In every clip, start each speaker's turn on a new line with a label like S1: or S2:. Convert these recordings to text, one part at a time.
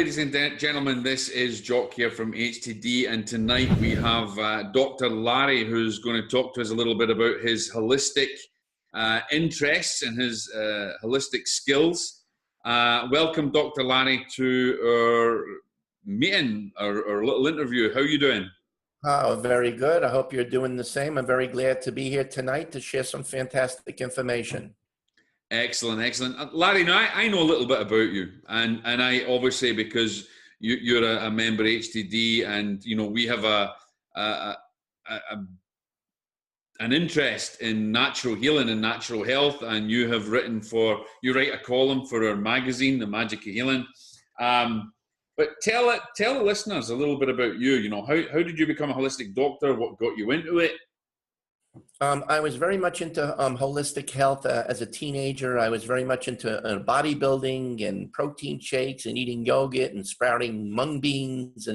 S1: ladies and gentlemen. This is Jock here from HTD, and tonight we have Dr. Larry, who's going to talk to us a little bit about his holistic interests and his holistic skills. Welcome, Dr. Larry, to our meeting, our little interview. How are you doing?
S2: Oh, very good. I hope you're doing the same. I'm very glad to be here tonight to share some fantastic information.
S1: Excellent, excellent. Larry, now I know a little bit about you, and I obviously, because you're a member of HTD, and you know we have an interest in natural healing and natural health, and you write a column for our magazine, The Magic of Healing. But tell the listeners a little bit about you. You know, how did you become a holistic doctor? What got you into it?
S2: I was very much into holistic health as a teenager. I was very much into bodybuilding and protein shakes and eating yogurt and sprouting mung beans.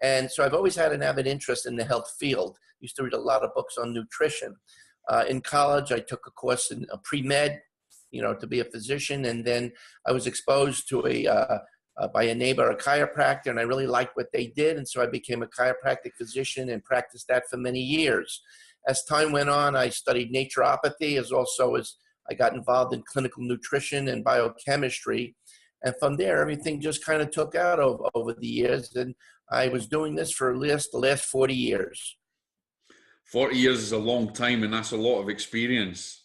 S2: And so I've always had an avid interest in the health field. Used to read a lot of books on nutrition. In college, I took a course in pre-med, to be a physician. And then I was exposed to by a neighbor, a chiropractor, and I really liked what they did. And so I became a chiropractic physician and practiced that for many years. As time went on, I studied naturopathy as I got involved in clinical nutrition and biochemistry. And from there, everything just kind of took out over the years. And I was doing this for the last 40 years.
S1: 40 years is a long time, and that's a lot of experience.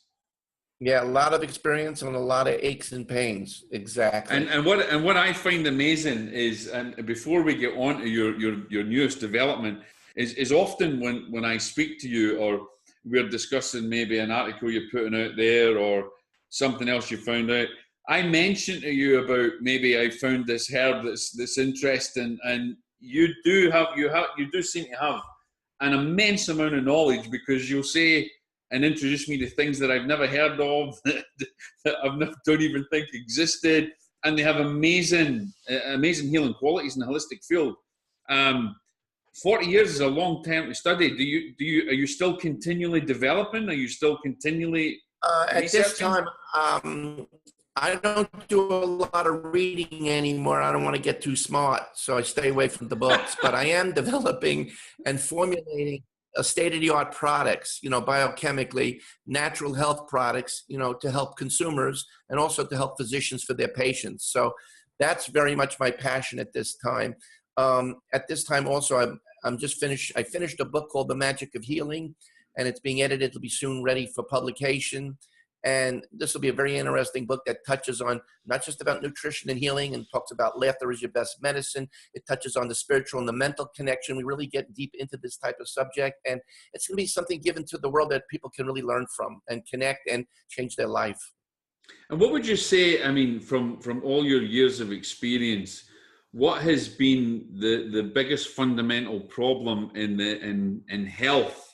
S2: Yeah, a lot of experience and a lot of aches and pains. Exactly.
S1: And what I find amazing is, and before we get on to your newest development, is often when I speak to you, or we're discussing maybe an article you're putting out there or something else you found out, I mention to you about maybe I found this herb that's interesting, and you do seem to have an immense amount of knowledge, because you'll say and introduce me to things that I've never heard of, that don't even think existed, and they have amazing healing qualities in the holistic field. 40 years is a long time to study. Are you still continually developing? Are you still continually
S2: at this time, I don't do a lot of reading anymore. I don't want to get too smart, so I stay away from the books. But I am developing and formulating state-of-the-art products, biochemically, natural health products, to help consumers and also to help physicians for their patients. So that's very much my passion at this time. At this time also, I finished a book called The Magic of Healing, and it's being edited. It'll be soon ready for publication. And this will be a very interesting book that touches on not just about nutrition and healing, and talks about laughter is your best medicine. It touches on the spiritual and the mental connection. We really get deep into this type of subject, and it's going to be something given to the world that people can really learn from and connect and change their life.
S1: And what would you say, I mean, from all your years of experience, what has been the biggest fundamental problem in health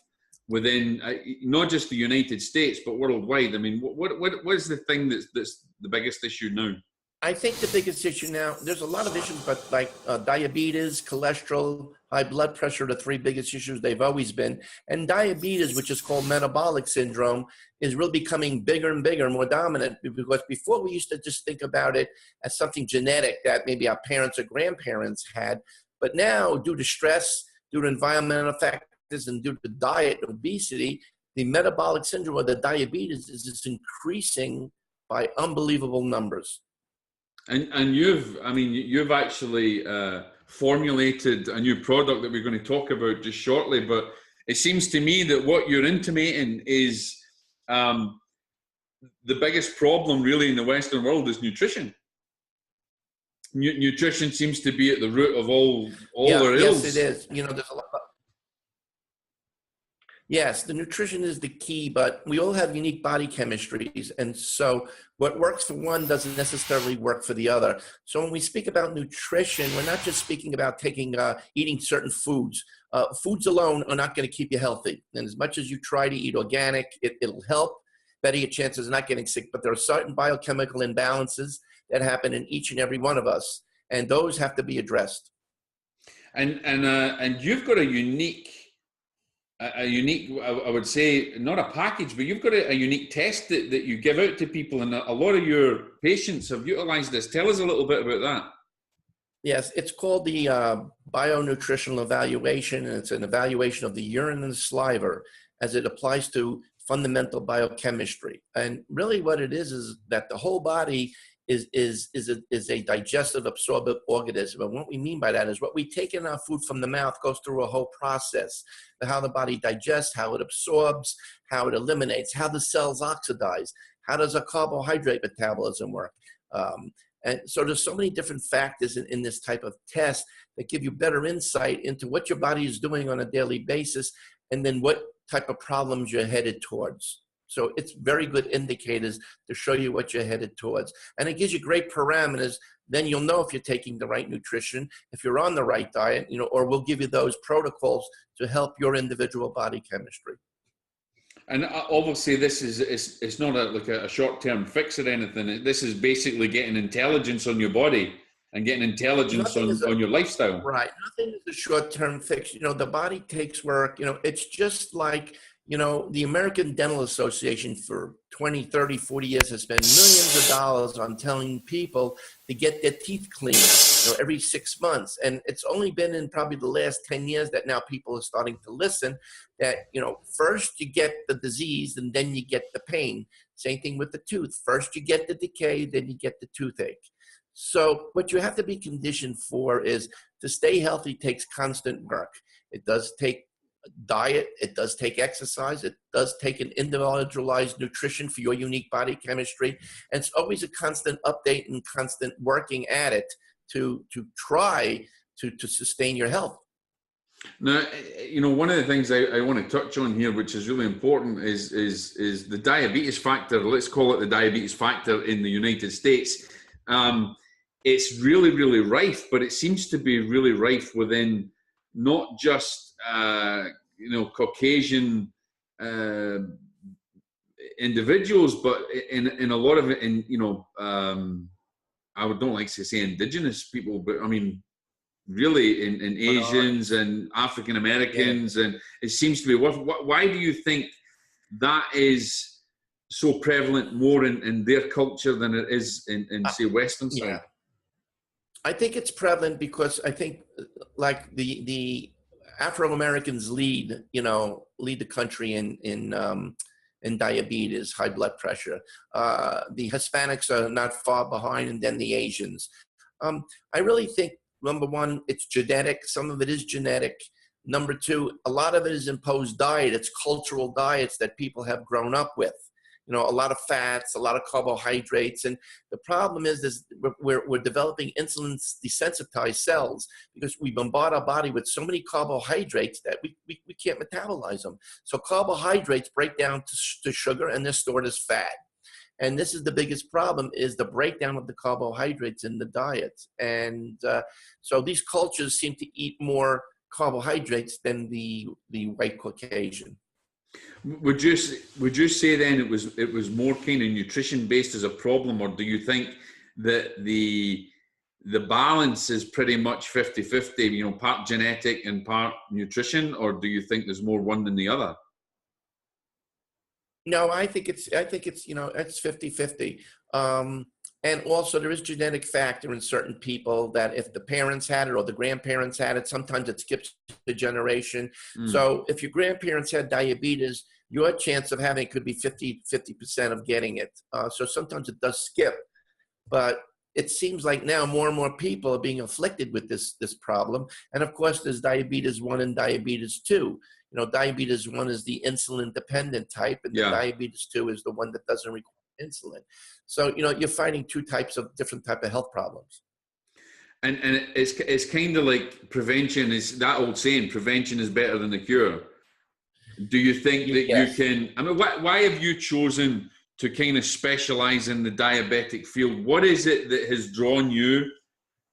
S1: within not just the United States but worldwide? I mean, what is the thing that's the biggest issue now?
S2: I think the biggest issue now, there's a lot of issues, but like diabetes, cholesterol, high blood pressure are the three biggest issues. They've always been. And diabetes, which is called metabolic syndrome, is really becoming bigger and bigger, more dominant, because before we used to just think about it as something genetic that maybe our parents or grandparents had. But now, due to stress, due to environmental factors, and due to diet, obesity, the metabolic syndrome or the diabetes is just increasing by unbelievable numbers.
S1: And you've actually formulated a new product that we're going to talk about just shortly, but it seems to me that what you're intimating is the biggest problem really in the Western world is nutrition. Nutrition seems to be at the root of all our ills.
S2: Yes, it is. There's a lot of... Yes, the nutrition is the key, but we all have unique body chemistries. And so what works for one doesn't necessarily work for the other. So when we speak about nutrition, we're not just speaking about eating certain foods. Foods alone are not going to keep you healthy. And as much as you try to eat organic, it'll help. Better your chances of not getting sick. But there are certain biochemical imbalances that happen in each and every one of us. And those have to be addressed.
S1: And you've got a unique, I would say, not a package, but you've got a unique test that you give out to people, and a lot of your patients have utilized this. Tell us a little bit about that.
S2: Yes, it's called the bionutritional evaluation, and it's an evaluation of the urine and the saliva as it applies to fundamental biochemistry. And really, what it is that the whole body is a digestive, absorptive organism. And what we mean by that is what we take in our food from the mouth goes through a whole process: how the body digests, how it absorbs, how it eliminates, how the cells oxidize, how does a carbohydrate metabolism work. And so there's so many different factors in this type of test that give you better insight into what your body is doing on a daily basis, and then what type of problems you're headed towards. So it's very good indicators to show you what you're headed towards. And it gives you great parameters. Then you'll know if you're taking the right nutrition, if you're on the right diet, or we'll give you those protocols to help your individual body chemistry.
S1: And obviously, this is it's not like a short-term fix or anything. This is basically getting intelligence on your body and getting intelligence on your lifestyle.
S2: Right. Nothing is a short-term fix. The body takes work. It's just like, the American Dental Association for 20, 30, 40 years has spent millions of dollars on telling people to get their teeth cleaned, every 6 months. And it's only been in probably the last 10 years that now people are starting to listen that, first you get the disease and then you get the pain. Same thing with the tooth. First you get the decay, then you get the toothache. So what you have to be conditioned for is to stay healthy takes constant work. It does take diet, it does take exercise, it does take an individualized nutrition for your unique body chemistry, and it's always a constant update and constant working at it to try to sustain your health.
S1: Now, one of the things I want to touch on here, which is really important, is the diabetes factor. Let's call it the diabetes factor in the United States. It's really, really rife, but it seems to be really rife within not just Caucasian individuals, but in a lot of it, I don't like to say indigenous people, but I mean really in Asians and African Americans, and it seems to be. Why do you think that is so prevalent more in their culture than it is in say Western side?
S2: Yeah. I think it's prevalent because I think like the Afro-Americans lead the country in diabetes, high blood pressure. The Hispanics are not far behind, and then the Asians. I really think, number one, it's genetic. Some of it is genetic. Number two, a lot of it is imposed diet. It's cultural diets that people have grown up with. A lot of fats, a lot of carbohydrates. And the problem is we're developing insulin desensitized cells because we bombard our body with so many carbohydrates that we can't metabolize them. So carbohydrates break down to sugar, and they're stored as fat. And this is the biggest problem, is the breakdown of the carbohydrates in the diet. And so these cultures seem to eat more carbohydrates than the white Caucasian.
S1: Would you say then it was more kind of nutrition based as a problem, or do you think that the balance is pretty much 50-50, part genetic and part nutrition, or do you think there's more one than the other?
S2: No, I think it's it's 50-50. And also there is genetic factor in certain people that if the parents had it or the grandparents had it, sometimes it skips the generation. So if your grandparents had diabetes, your chance of having it could be 50% of getting it. So sometimes it does skip, but it seems like now more and more people are being afflicted with this problem. And of course, there's diabetes 1 and diabetes 2. Diabetes 1 is the insulin dependent type, and the diabetes 2 is the one that doesn't require insulin. So, you're fighting two different type of health problems.
S1: And it's kind of like prevention is that old saying, prevention is better than the cure. Do you think that you can, why have you chosen to kind of specialize in the diabetic field? What is it that has drawn you?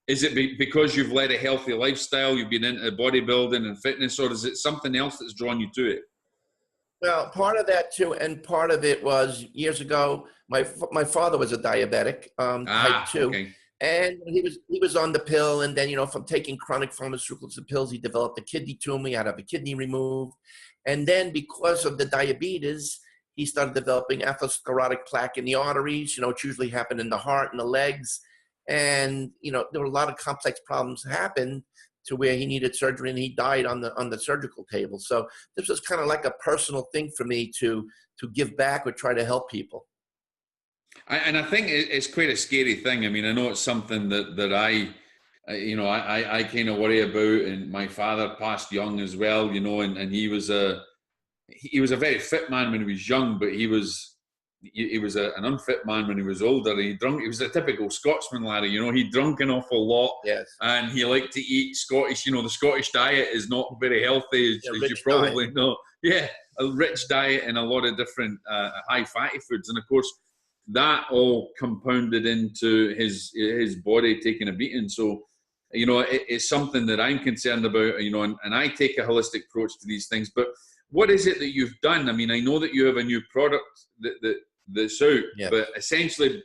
S1: Is it because you've led a healthy lifestyle, you've been into bodybuilding and fitness, or is it something else that's drawn you to it?
S2: Well, part of that too, and part of it was years ago. My father was a diabetic, type 2,
S1: okay.
S2: And he was on the pill, and then from taking chronic pharmaceuticals and pills, he developed a kidney tumor. He had to have a kidney removed, and then because of the diabetes, he started developing atherosclerotic plaque in the arteries. Which usually happen in the heart and the legs, And, there were a lot of complex problems happen to where he needed surgery and he died on the surgical table. So this was kind of like a personal thing for me to give back or try to help people.
S1: And I think it's quite a scary thing. I mean, I know it's something that I kind of worry about. And my father passed young as well, and he was a very fit man when he was young, but he was an unfit man when he was older. And he was a typical Scotsman, Larry. He drunk an awful lot.
S2: Yes.
S1: And he liked to eat Scottish. The Scottish diet is not very healthy, as you probably know. Yeah, a rich diet and a lot of different high fatty foods. And of course, that all compounded into his body taking a beating. So, it's something that I'm concerned about, and I take a holistic approach to these things. But what is it that you've done? I mean, I know that you have a new product that's out,
S2: yes.
S1: but essentially,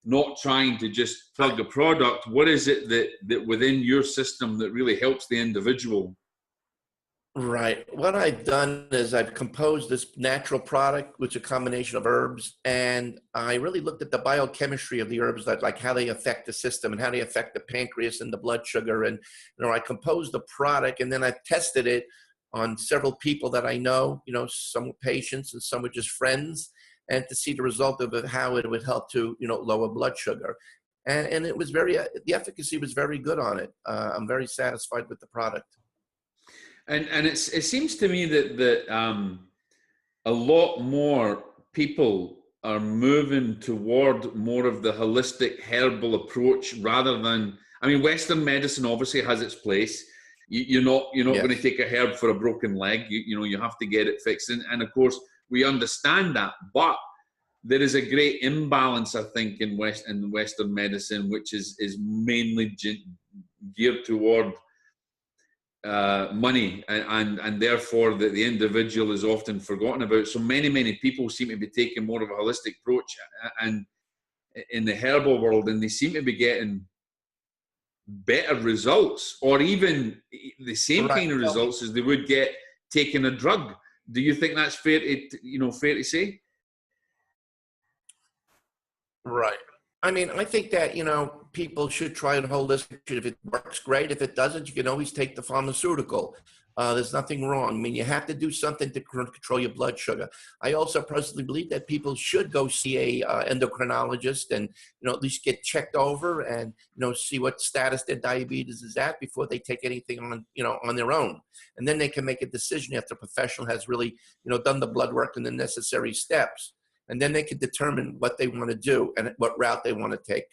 S1: not trying to just plug a product. What is it that within your system that really helps the individual?
S2: Right. What I've done is I've composed this natural product, which is a combination of herbs, and I really looked at the biochemistry of the herbs, like how they affect the system and how they affect the pancreas and the blood sugar. And I composed the product, and then I tested it on several people that I know. Some were patients and some were just friends, and to see the result of it, how it would help to lower blood sugar. And it was the efficacy was very good on it. I'm very satisfied with the product.
S1: And it seems to me that a lot more people are moving toward more of the holistic herbal approach rather than, I mean, Western medicine obviously has its place. You're not yes. going to take a herb for a broken leg. You have to get it fixed. And of course, we understand that. But there is a great imbalance, I think, in Western medicine, which is mainly geared toward money, and therefore the individual is often forgotten about. So many people seem to be taking more of a holistic approach, and in the herbal world, and they seem to be getting better results, or even the same kind of results as they would get taking a drug. Do you think that's fair to say?
S2: Right. I mean, I think that, people should try and holistic. If it works, great. If it doesn't, you can always take the pharmaceutical. There's nothing wrong. I mean, you have to do something to control your blood sugar. I also personally believe that people should go see a endocrinologist and, at least get checked over and, see what status their diabetes is at before they take anything on, on their own. And then they can make a decision after a professional has really, done the blood work and the necessary steps. And then they can determine what they want to do and what route they want to take.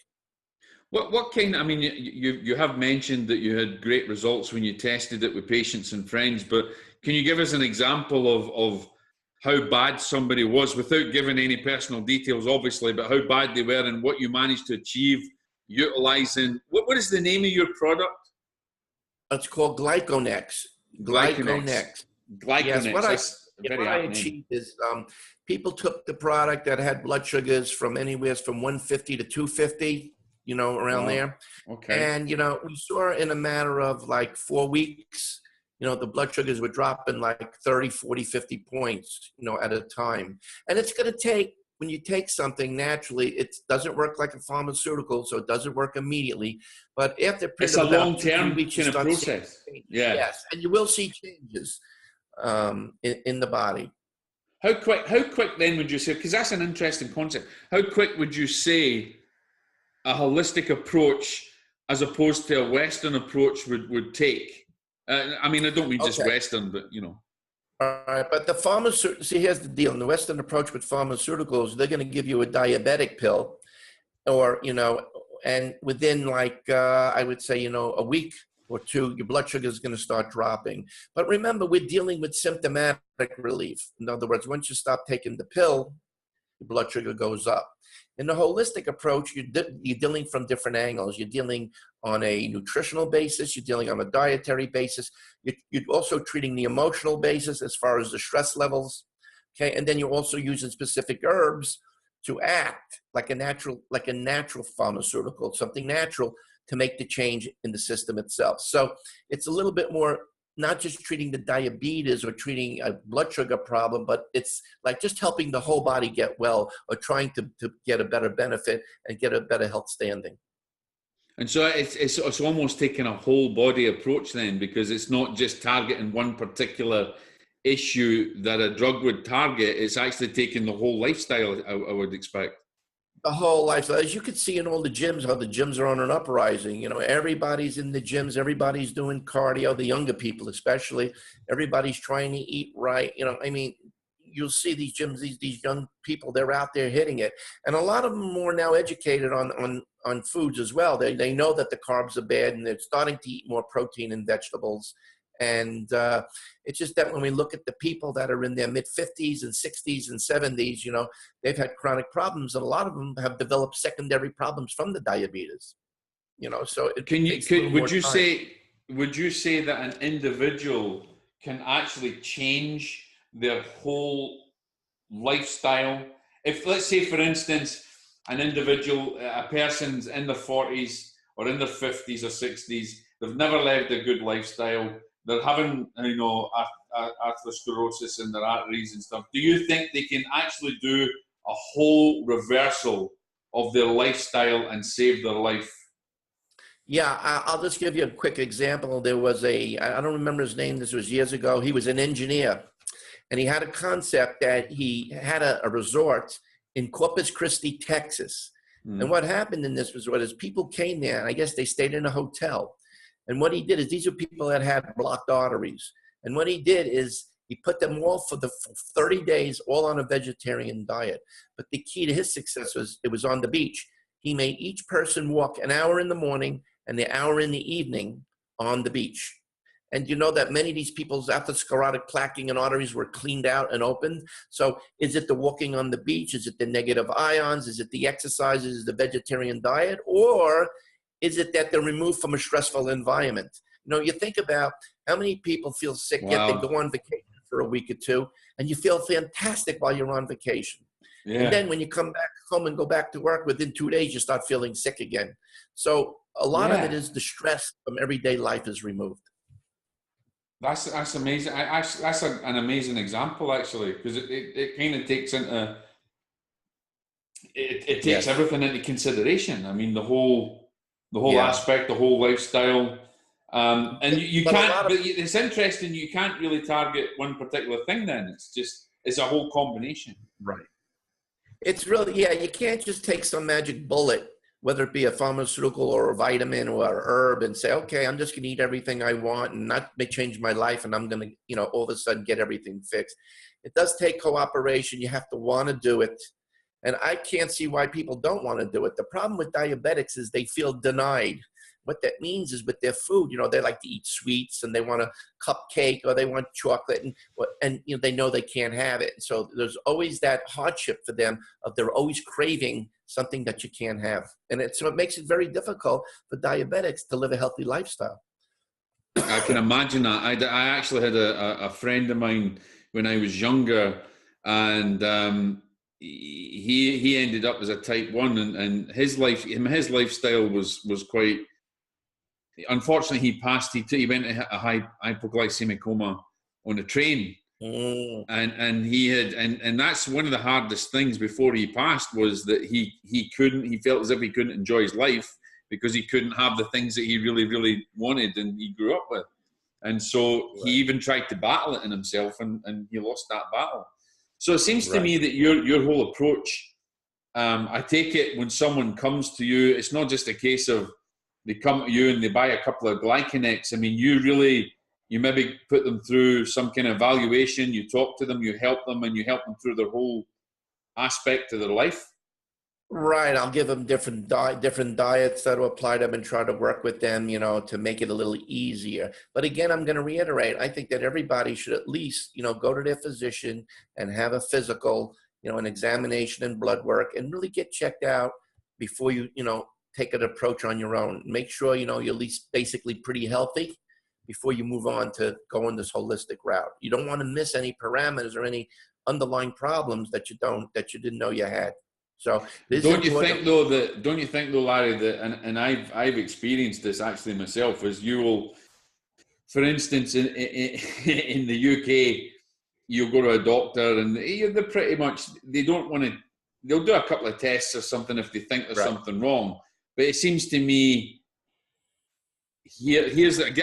S1: What kind? I mean, you have mentioned that you had great results when you tested it with patients and friends, but can you give us an example of how bad somebody was, without giving any personal details, obviously, but how bad they were and what you managed to achieve utilizing? What is the name of your product?
S2: It's called Glyconex.
S1: Glyconex.
S2: Yes, what I achieved is people took the product that had blood sugars from anywhere from 150 to 250, around there.
S1: Okay.
S2: And, we saw in a matter of like 4 weeks, the blood sugars were dropping like 30, 40, 50 points, at a time. And it's going to take, when you take something naturally, it doesn't work like a pharmaceutical, so it doesn't work immediately. But after
S1: it's a long-term kind of process. Yeah.
S2: Yes, and you will see changes in the body.
S1: How quick then would you say, because that's an interesting concept, how quick would you say a holistic approach as opposed to a Western approach would take? I mean, I don't mean just Western, but
S2: All right, but the pharmaceutical, see, here's the deal. In the Western approach with pharmaceuticals, they're going to give you a diabetic pill, or, and within like, I would say, a week or two, your blood sugar is going to start dropping. But remember, we're dealing with symptomatic relief. In other words, once you stop taking the pill, your blood sugar goes up. In the holistic approach, you're dealing from different angles. You're dealing on a nutritional basis. You're dealing on a dietary basis. You're also treating the emotional basis as far as the stress levels. Okay, and then you're also using specific herbs to act like a natural pharmaceutical, something natural to make the change in the system itself. So it's a little bit more, not just treating the diabetes or treating a blood sugar problem, but it's like just helping the whole body get well, or trying to get a better benefit and get a better health standing.
S1: And so it's almost taking a whole body approach then, because it's not just targeting one particular issue that a drug would target. It's actually taking the whole lifestyle, I would expect.
S2: The whole lifestyle, as you can see in all the gyms, how the gyms are on an uprising. Everybody's in the gyms, everybody's doing cardio, the younger people especially. Everybody's trying to eat right. You'll see these gyms, these young people, they're out there hitting it. And a lot of them are now educated on foods as well. They know that the carbs are bad, and they're starting to eat more protein and vegetables. And it's just that when we look at the people that are in their mid-50s and 60s and 70s, they've had chronic problems, and a lot of them have developed secondary problems from the diabetes. So
S1: would you say that an individual can actually change their whole lifestyle? If, let's say, for instance, a person's in their 40s or in their 50s or 60s, they've never led a good lifestyle, they're having, atherosclerosis in their arteries and stuff. Do you think they can actually do a whole reversal of their lifestyle and save their life?
S2: Yeah, I'll just give you a quick example. There was I don't remember his name, this was years ago. He was an engineer, and he had a concept that he had a resort in Corpus Christi, Texas. And what happened in this resort is people came there, and I guess they stayed in a hotel. And what he did is, these are people that had blocked arteries. And what he did is he put them all for 30 days, all on a vegetarian diet. But the key to his success was it was on the beach. He made each person walk an hour in the morning and the hour in the evening on the beach. And you know that many of these people's atherosclerotic plaquing and arteries were cleaned out and opened. So is it the walking on the beach? Is it the negative ions? Is it the exercises? Is it the vegetarian diet? Or is it that they're removed from a stressful environment? You think about how many people feel sick, yet they go on vacation for a week or two, and you feel fantastic while you're on vacation. Yeah. And then when you come back home and go back to work, within 2 days, you start feeling sick again. So a lot of it is the stress from everyday life is removed.
S1: That's amazing. That's an amazing example, actually, because it kind of takes into it takes everything into consideration. I mean, the whole aspect, the whole lifestyle, and you can't. But it's interesting. You can't really target one particular thing. Then it's a whole combination.
S2: Right. It's really you can't just take some magic bullet, whether it be a pharmaceutical or a vitamin or a herb, and say, okay, I'm just going to eat everything I want and not change my life, and I'm going to, all of a sudden get everything fixed. It does take cooperation. You have to want to do it. And I can't see why people don't want to do it. The problem with diabetics is they feel denied. What that means is with their food, they like to eat sweets, and they want a cupcake, or they want chocolate, and they know they can't have it. So there's always that hardship for them of they're always craving something that you can't have. And so it makes it very difficult for diabetics to live a healthy lifestyle.
S1: I can imagine that. I actually had a friend of mine when I was younger, and he ended up as a type 1, and his lifestyle was quite. Unfortunately, he passed. He went to a hypoglycemic coma on a train, and he had, and that's one of the hardest things before he passed, was that he felt as if he couldn't enjoy his life because he couldn't have the things that he really, really wanted and he grew up with, and so he even tried to battle it in himself, and he lost that battle. So it seems to me that your whole approach, I take it when someone comes to you, it's not just a case of they come to you and they buy a couple of Glyconex. I mean, you maybe put them through some kind of evaluation, you talk to them, you help them, and you help them through their whole aspect of their life.
S2: Right. I'll give them different diets that will apply to them and try to work with them, to make it a little easier. But again, I'm going to reiterate, I think that everybody should at least, go to their physician and have a physical, an examination and blood work, and really get checked out before you, take an approach on your own. Make sure, you're at least basically pretty healthy before you move on to go on this holistic route. You don't want to miss any parameters or any underlying problems that you didn't know you had. So
S1: don't you think though, Larry, that and I've experienced this actually myself, is you will, for instance, in the UK, you'll go to a doctor and they're pretty much, they'll do a couple of tests or something if they think there's something wrong. But it seems to me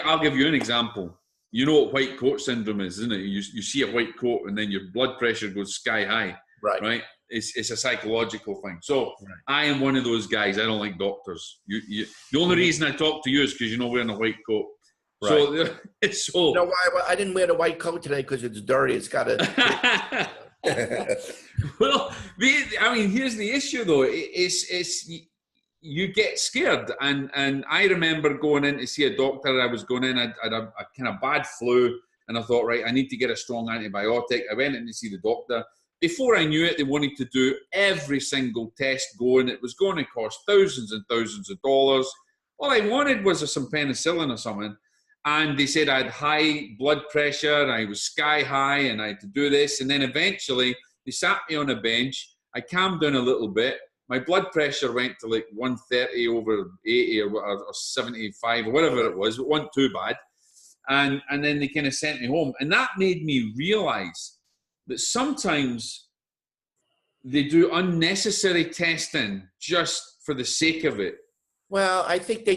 S1: I'll give you an example. You know what white coat syndrome is, isn't it? You see a white coat and then your blood pressure goes sky high, right? It's a psychological thing. So I am one of those guys. I don't like doctors. The only reason I talk to you is because you're not wearing a white coat. Right. So
S2: you know why? Well, I didn't wear the white coat today because it's dirty. It's got to.
S1: Well, here's the issue though. It's you get scared, and I remember going in to see a doctor. I was going in. I had a kind of bad flu, and I thought, right, I need to get a strong antibiotic. I went in to see the doctor. Before I knew it, they wanted to do every single test going. It was going to cost thousands and thousands of dollars. All I wanted was some penicillin or something. And they said I had high blood pressure, I was sky high, and I had to do this. And then eventually, they sat me on a bench. I calmed down a little bit. My blood pressure went to like 130 over 80 or 75 or whatever it was. It wasn't too bad. And then they kind of sent me home. And that made me realize that sometimes they do unnecessary testing just for the sake of it.
S2: Well, I think they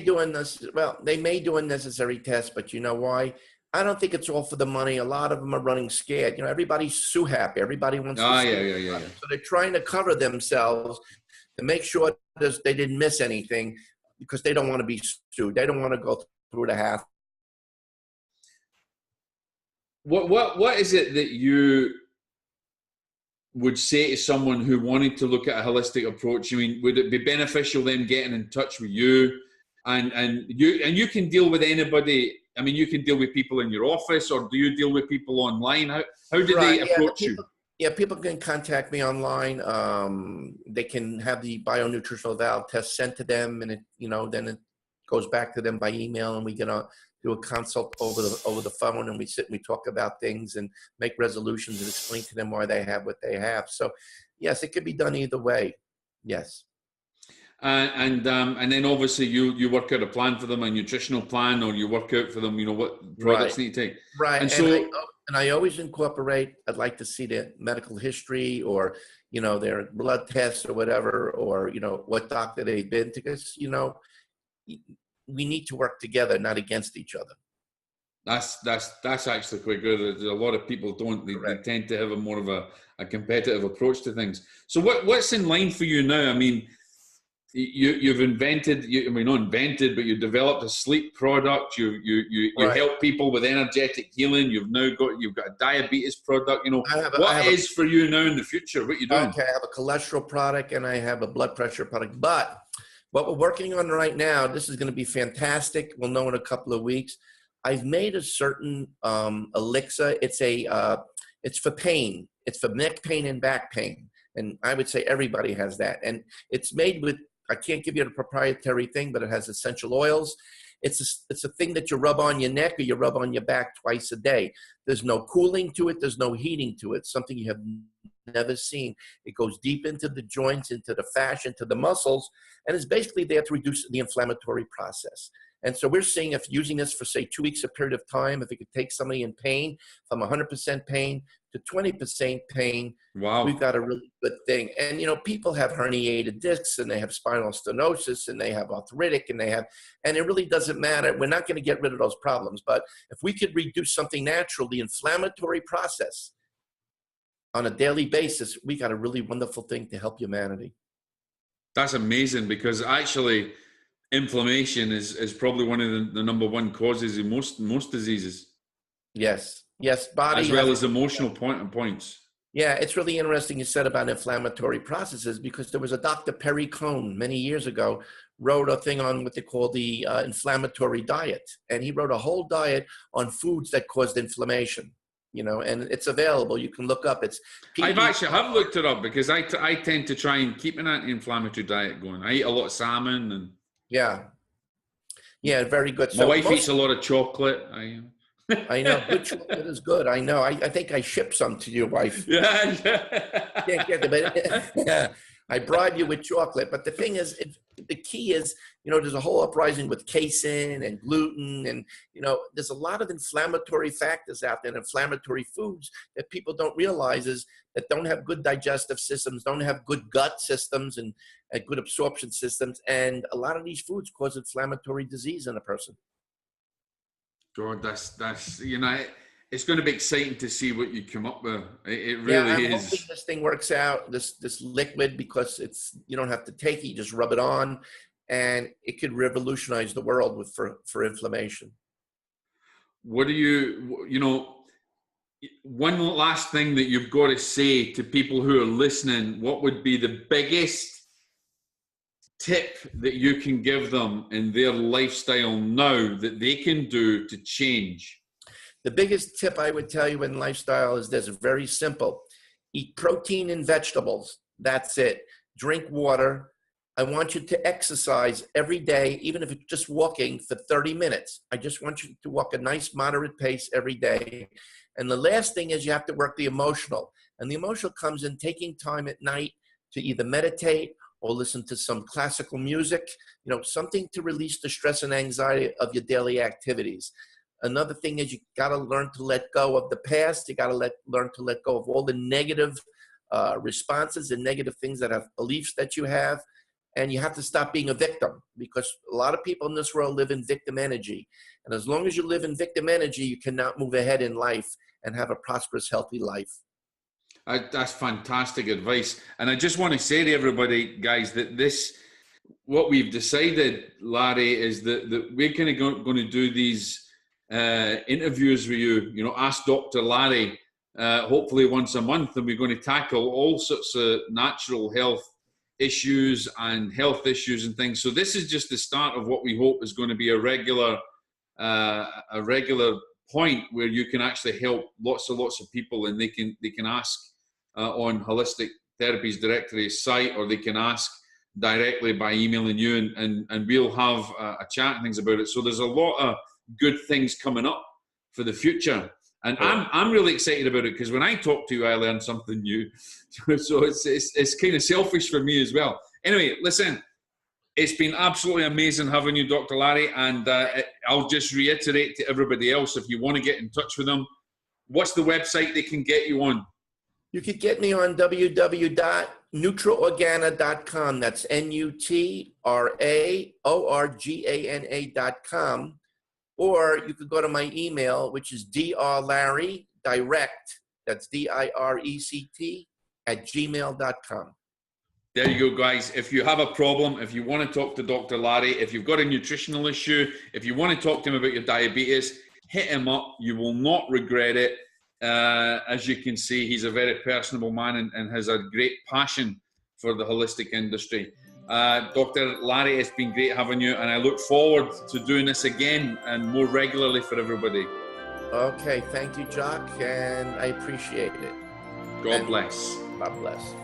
S2: may do unnecessary tests, but you know why? I don't think it's all for the money. A lot of them are running scared. You know, everybody's sue happy. Everybody wants to sue.
S1: Yeah.
S2: So they're trying to cover themselves to make sure that they didn't miss anything because they don't want to be sued. They don't want to go through the hassle.
S1: What is it that you would say to someone who wanted to look at a holistic approach? I mean, would it be beneficial them getting in touch with you, and you can deal with anybody? I mean, you can deal with people in your office, or do you deal with people online? How do they approach you?
S2: Yeah, people can contact me online. They can have the bionutritional valve test sent to them, and then it goes back to them by email, and we get do a consult over the phone, and we sit and we talk about things and make resolutions and explain to them why they have what they have. So, yes, it could be done either way. Yes.
S1: And then obviously you work out a plan for them, a nutritional plan, or you work out for them, what products need to take.
S2: Right.
S1: And so,
S2: I always incorporate, I'd like to see their medical history or, their blood tests or whatever, or, what doctor they've been to, because, we need to work together, not against each other.
S1: That's actually quite good. There's a lot of people they tend to have a more of a competitive approach to things. So what's in line for you now? I mean, you've not invented, but you developed a sleep product. You help people with energetic healing. You've got a diabetes product. What is for you now in the future? What are you doing?
S2: Okay, I have a cholesterol product and I have a blood pressure product. But what we're working on right now, this is going to be fantastic. We'll know in a couple of weeks. I've made a certain elixir. It's for pain. It's for neck pain and back pain. And I would say everybody has that. And it's made with, I can't give you the proprietary thing, but it has essential oils. It's a thing that you rub on your neck or you rub on your back twice a day. There's no cooling to it. There's no heating to it. Something you have never seen. It goes deep into the joints, into the fascia, into the muscles, and it's basically there to reduce the inflammatory process. And so we're seeing if using this for, say, 2 weeks, a period of time, if it could take somebody in pain from 100% pain to 20% pain,
S1: wow,
S2: we've got a really good thing. And, people have herniated discs and they have spinal stenosis and they have arthritic and and it really doesn't matter. We're not going to get rid of those problems. But if we could reduce something natural, the inflammatory process on a daily basis, we got a really wonderful thing to help humanity.
S1: That's amazing, because actually inflammation is probably one of the number one causes in most diseases.
S2: Yes, body
S1: as well as emotional points.
S2: Yeah, it's really interesting you said about inflammatory processes, because there was a Dr. Perry Cohn many years ago wrote a thing on what they call the inflammatory diet, and he wrote a whole diet on foods that caused inflammation. And it's available. You can look up.
S1: I've looked it up, because I tend to try and keep an anti-inflammatory diet going. I eat a lot of salmon and
S2: very good.
S1: My wife eats a lot of chocolate.
S2: I know. Good chocolate is good. I know. I think I shipped some to your wife.
S1: Yeah.
S2: Can't get it, but I bribe you with chocolate. But the thing is, the key is, there's a whole uprising with casein and gluten. And, there's a lot of inflammatory factors out there, inflammatory foods that people don't realize that don't have good digestive systems, don't have good gut systems and good absorption systems. And a lot of these foods cause inflammatory disease in a person.
S1: God, that's it's going to be exciting to see what you come up with. It
S2: Yeah,
S1: really
S2: I'm hoping
S1: is.
S2: this thing works out, this liquid, because you don't have to take it, you just rub it on, and it could revolutionize the world for inflammation.
S1: What do one last thing that you've got to say to people who are listening, what would be the biggest tip that you can give them in their lifestyle now that they can do to change?
S2: The biggest tip I would tell you in lifestyle is this: very simple. Eat protein and vegetables. That's it. Drink water. I want you to exercise every day, even if it's just walking for 30 minutes. I just want you to walk a nice moderate pace every day. And the last thing is you have to work the emotional. And the emotional comes in taking time at night to either meditate or listen to some classical music, something to release the stress and anxiety of your daily activities. Another thing is you got to learn to let go of the past. You got to learn to let go of all the negative responses and negative things that have beliefs that you have. And you have to stop being a victim, because a lot of people in this world live in victim energy. And as long as you live in victim energy, you cannot move ahead in life and have a prosperous, healthy life.
S1: That's fantastic advice. And I just want to say to everybody, guys, that what we've decided, Larry, is that we're kind of going to do these interviews with you, Ask Dr. Larry, hopefully once a month, and we're going to tackle all sorts of natural health issues and health issues and things. So this is just the start of what we hope is going to be a regular point where you can actually help lots of people, and they can ask on Holistic Therapies Directory's site, or they can ask directly by emailing you, and we'll have a chat and things about it. So there's a lot of good things coming up for the future. And I'm really excited about it, because when I talk to you, I learn something new. So it's kind of selfish for me as well. Anyway, listen, it's been absolutely amazing having you, Dr. Larry. And I'll just reiterate to everybody else, if you want to get in touch with them, what's the website they can get you on?
S2: You could get me on www.nutraorgana.com. That's NUTRAORGANA.com. Or you could go to my email, which is drlarrydirect, that's DIRECT, @gmail.com.
S1: There you go, guys. If you have a problem, if you want to talk to Dr. Larry, if you've got a nutritional issue, if you want to talk to him about your diabetes, hit him up. You will not regret it. As you can see, he's a very personable man and has a great passion for the holistic industry. Dr. Larry, it's been great having you, and I look forward to doing this again and more regularly for everybody.
S2: Okay, thank you, Jock, and I appreciate it.
S1: God bless.
S2: God bless.